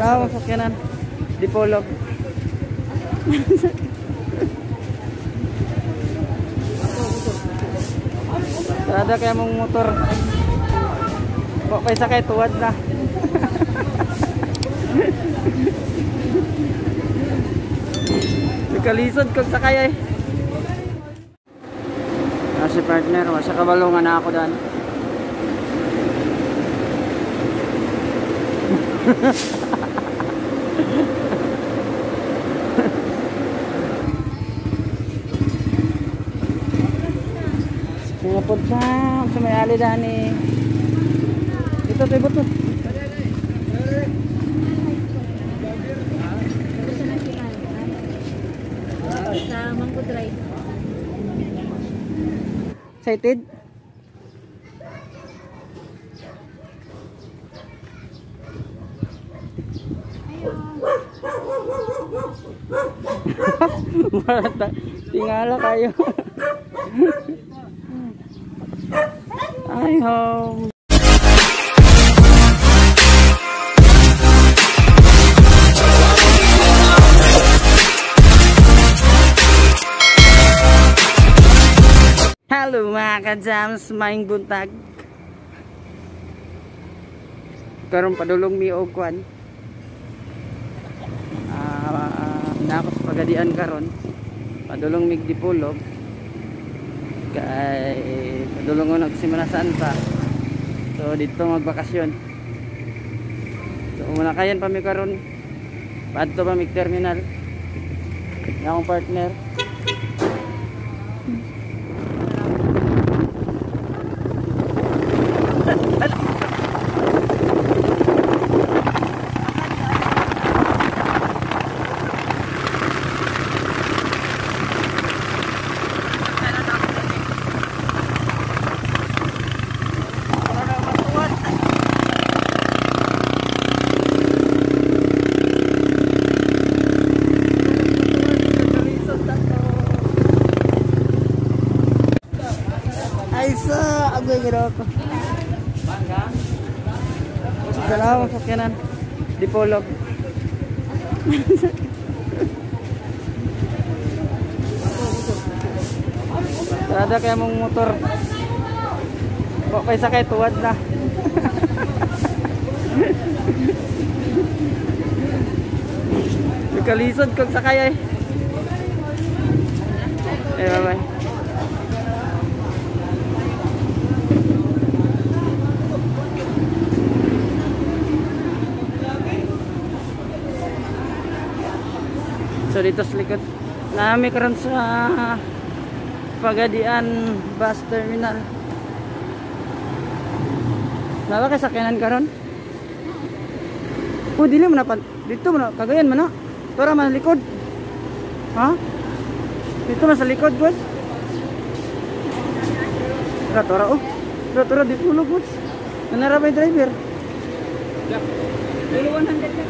Salamat sa sakyanan. Dipolog. Ada kayak mong motor. Kok paisa kay tuwad na. Kalisod kog sakay ay. Si partner, masa kabalungan na ako dan. Pungapod sa may ali dani. Ito tibot to. Sa Mangko Drive. Excited? Tingala kayo. Ay home. Halo mga ka-jams, maing buntag. Karon padulong mi og kwan. Nakos pagadian karon. Padulong mig Dipolog. Kay padulong og Semana Santa. So dito magbakasyon. So manakayan pa mi karon. Padto pa mig terminal. Na akong partner. Aisa, agoy garo ko. Salamat sa sakyanan. Dipolog. Ada kayak mong motor. Kok paisa kay tuwad na. Kalisod kog sakay ay. Bye-bye. So dito sa likod nami karon sa Pagadian bus terminal. Nawa kay sakyanan karon? Dili mo na dito mo na Cagayan man na. Tora man likod. Ha? Dito man sa likod, boss. Tora oh. Tora Dipolog, boss. Nanara pa yung driver. Yeah. 100 ka.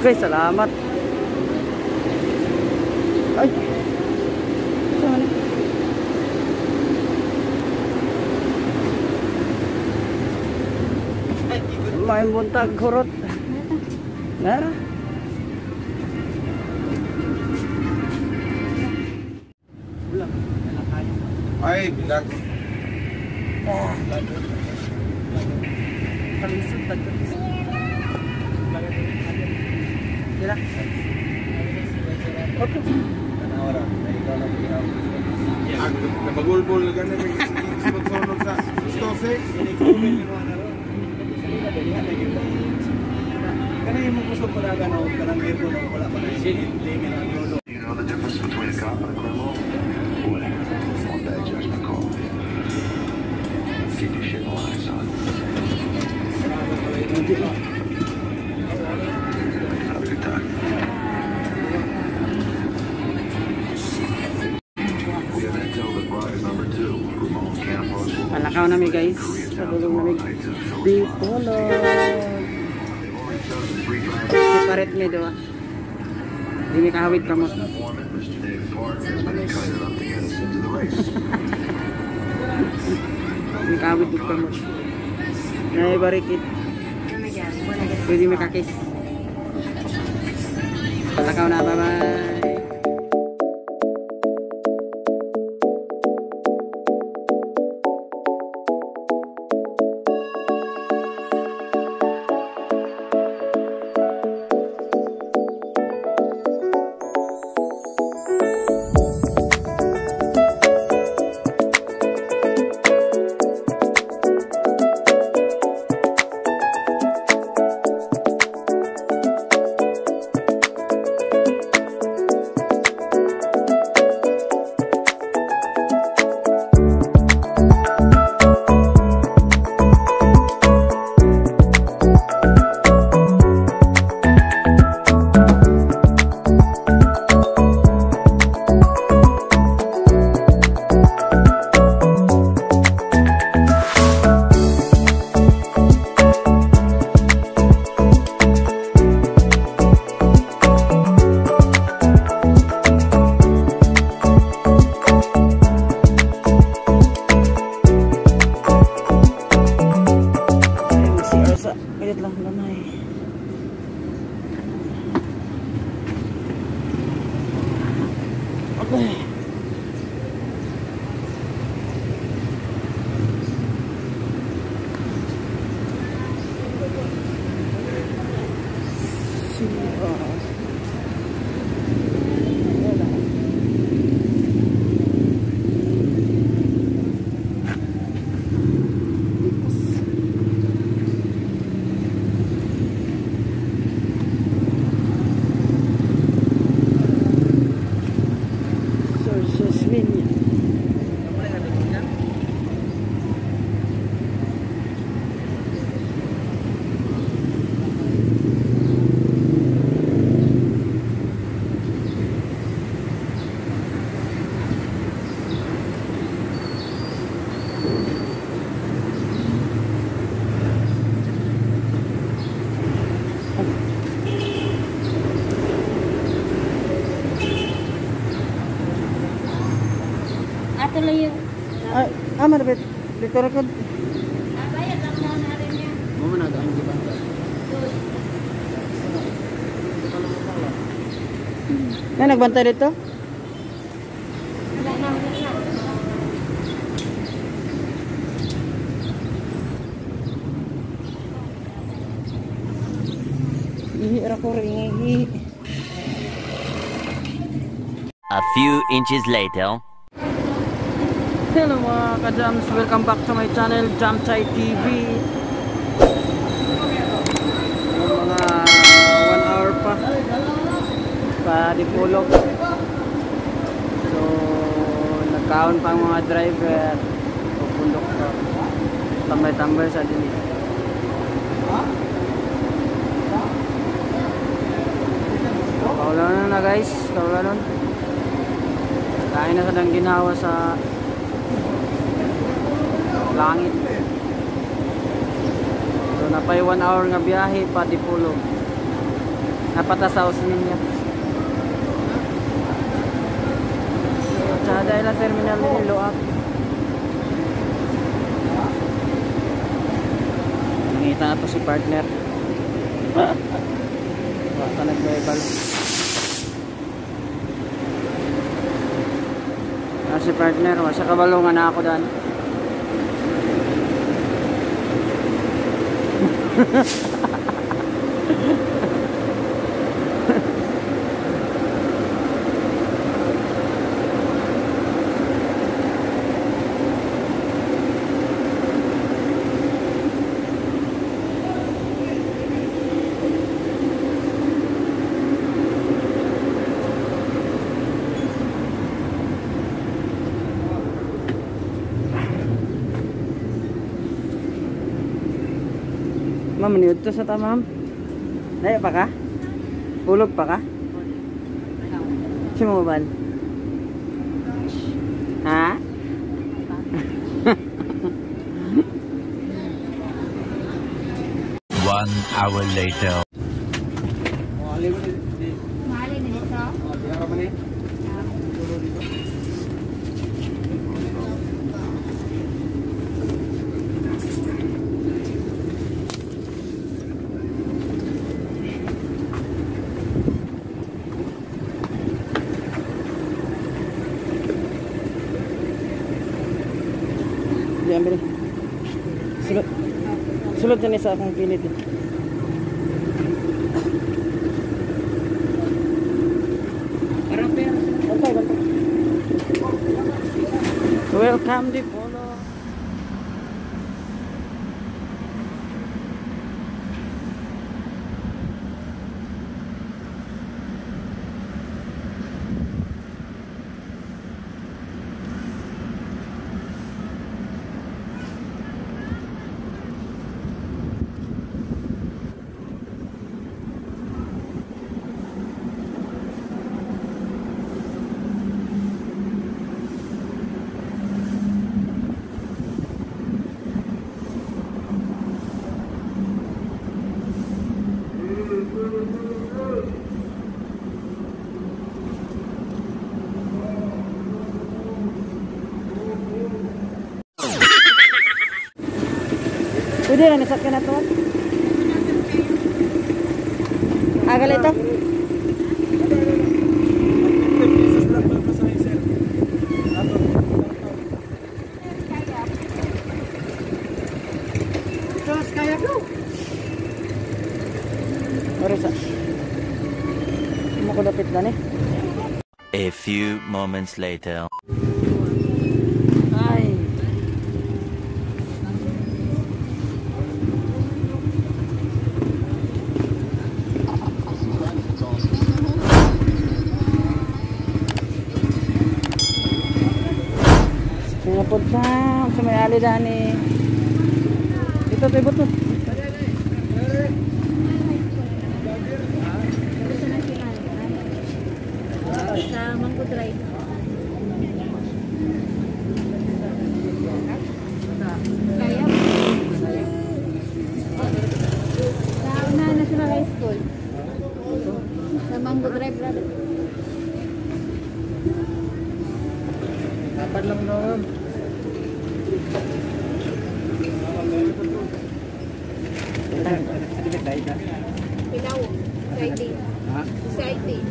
Okay, salamat. Ay. Saan ni? May buntag kurot. Nara. Ay, bilag. Kalisod tagto. Dila. Okay. Kanawara, na ikaw na pinaw. Na magulbol na ganun may magsunod sa stose. Kana yung kusog ko na gano'n, kanang mirko na wala pa na tingin ang lolo. You know the difference between a cop and a criminal? Whatever. On that judgment call. Keep your shit in line, son. Have a good time. We have intel that bride number 2, Ramon Campos, will Palakaw nami guys. Padulong nami Dipolog. Separate me doa. Hindi kahawid kamot. informant Mr. David Mark has been kind enough to get us into the race. May kawit ko mo. Nay barikit. Pwede may kakis. Palakaw na, bye-bye. Kayat lang lamay. Okay. Ato lang yung... Ay, aman bet. Dito record. Bayad lang na rin niya. Mo man ang di ba? Na nagbantay dito? Wala na ako na. Ihira ko ringi. A few inches later. Hello mga ka-jams, welcome back to my channel, Jamchay TV. Mga 1 hour pa Dipolog. So nagkaon pa ang mga driver pupundok pa tambay-tambay sa dili. Kaulanon na guys, kaulanon. Kain na sa dang ginawa sa langit. So napay 1 hour nga biyahe pa Dipolog. Napata sa Osminia. So sa dahil terminal ni Loak. Nakita na to si partner. Basta nag-verbal. Si partner, wasa kabalungan na ako dan. Ma'am, niud to sa tamam. Daya pa ka? Ulog pa ka? Si mo ba? Ha? One hour later. Mahalin na dito. ambil. Sulod. Sulod yan sa akong pilit. Parang pera. Bantay. Welcome di Polo. Pwede na nasakyan na to. Agal ito. Terus kayak lu. Baru sa. Mau ko dapit na ni. A few moments later. Ay. Pingapod sa may ali dani. Dito tayo buto. Sa Mango Drive. Kaya sa una National High School. Sa Mango Drive brother. Dapat lang naman. Pilaw. Exciting. Exciting.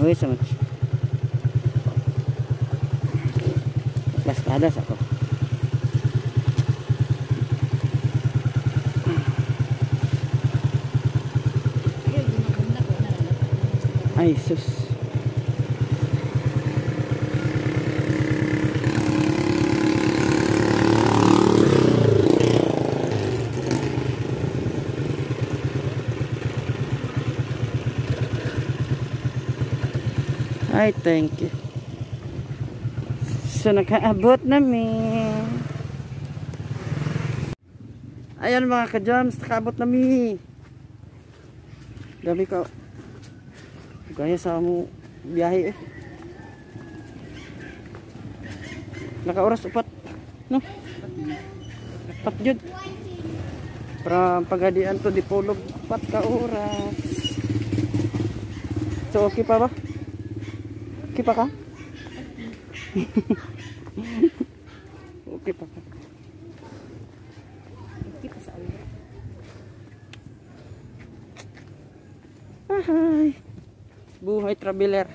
Uy, sama. Las kadas ako. Ay, sus. Ay, thank you. So, nakaabot namin. Ayan mga ka-jams, nakaabot namin. Dami ka. Gaya sa mo biyahe eh. Naka-oras upat. No? Upat yun. Para paghadian to di Pulog. Upat ka oras. So, okay pa ba? Okay pa ka? Okay pa ka? Okay pa sa ulo. Hi. Buhay traveler.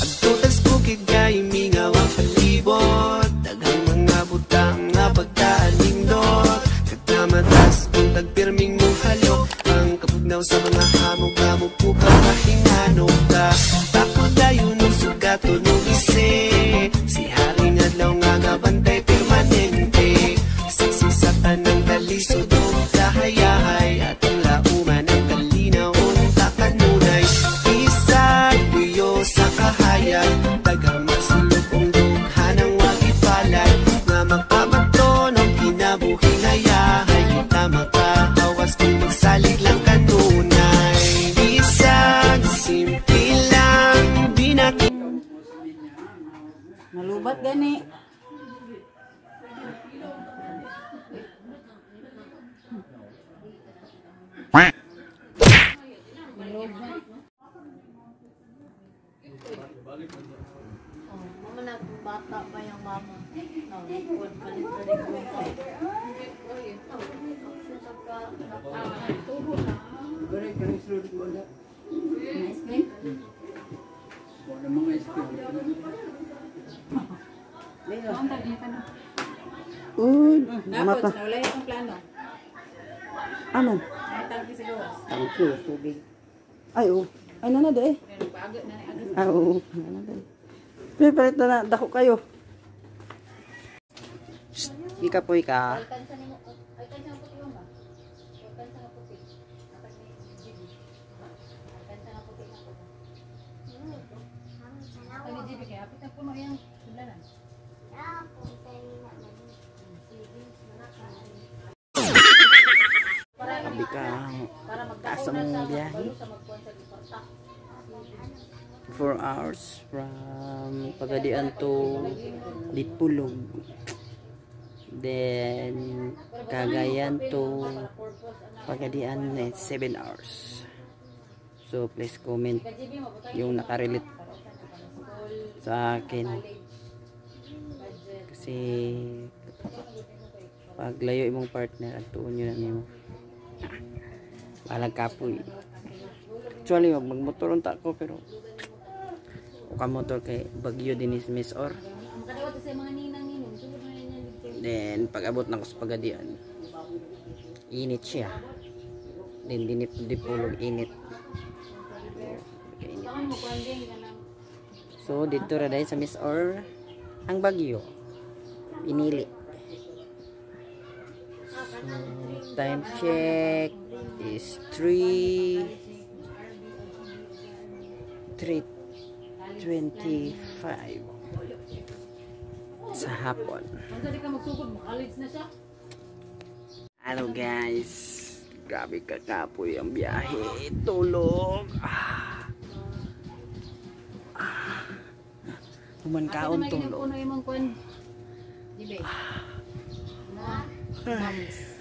Agtutas bukid kay mingaw ang palibot, daghang mga butang nga pagkaanindot, kagamatas kung tagpirming mong halok, ang kapugnaw sa mga hamog-hamog po kapahinganog ka. Tako dayo nung sugato nung ise, si Haring Adlaw nga nga bantay permanente, sisisatan ng talisod o kahayahay, at ang lauman ng kalinaw o takanunay, isag buyo sa kahayag, tagang masulupong dughan ng wagipalan, nga magpabato ng kinabuhing hayahay, kita makahawas kung magsalig lang kanunay, isag simple lang, di na Malubat gani. Mama na bata pa yung mama. Huwag palit na rin ko. Ice cream? Wala mga ice cream. Ang tabi ka na. Uy, Tapos, mata. nawala yung plano. Aman. May tangki sa gawas. Thank you, tubig. Ay, oh. Ay, nanada eh. Pero paagot na agad. Ah, oo. Nanada eh. Pero palit na dako kayo. Shh, ika po ika. Ay, kansa mo puti mo ba? Ay, kansa nga puti. Dapat may jibi. Ay, kansa nga puti na po. Ay, may jibi kaya. Apit na puno yung sulanan. Sabi ka, Para taas ang biyahe. 4 hours from Pagadian to Dipulog. Then, Cagayan to Pagadian 7 hours. So, please comment yung nakarelate sa akin. Kasi, pag layo imong partner, at tuon nyo na nimo. Balag kapoy. Actually, magmotor unta ko pero motor kay Bagyo Dinis Miss or. Makadawat sa mga ninang-ninong. Sulod na niya dito. Then pag abot na ko sa Pagadian, init siya. Then dipulog init. Saan mo kuanding ka ng So dito ra dahil sa Miss or ang Bagyo. Pinili. So, time check is 3:25 sa hapon. Kung saan ka magsugod, makalis na siya. Hello guys, grabe kakapoy ang biyahe. Tulog. Humankaon tulog. Puno yung mga kwan. Dibe? Na? Mams.